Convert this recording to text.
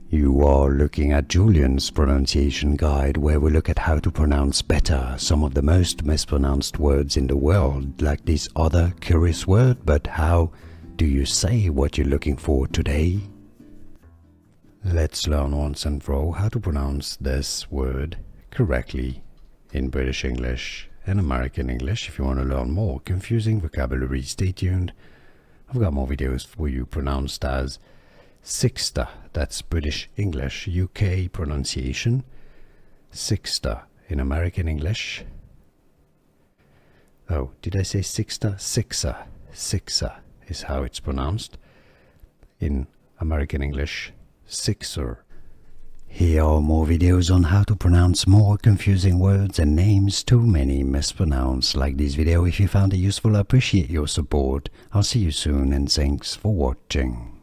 You are looking at Julian's pronunciation guide, where we look at how to pronounce better some of the most mispronounced words in the world, like this other curious word. But how do you say what you're looking for today? Let's learn once and for all how to pronounce this word correctly in British English and American English. If you want to learn more confusing vocabulary, stay tuned. I've got more videos for you pronounced as sixta, that's British English, UK pronunciation. Sixta in American English. Oh, did I say sixta? Sixa. Sixa is how it's pronounced. In American English, sixer. Here are more videos on how to pronounce more confusing words and names too many mispronounced. Like this video if you found it useful. I appreciate your support. I'll see you soon and thanks for watching.